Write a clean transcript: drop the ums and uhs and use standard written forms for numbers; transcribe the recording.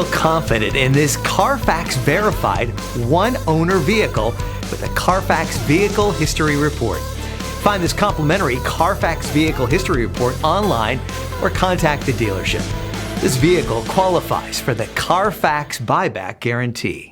feel confident in this Carfax verified one-owner vehicle with a Carfax Vehicle History Report. Find this complimentary Carfax Vehicle History Report online or contact the dealership. This vehicle qualifies for the Carfax Buyback Guarantee.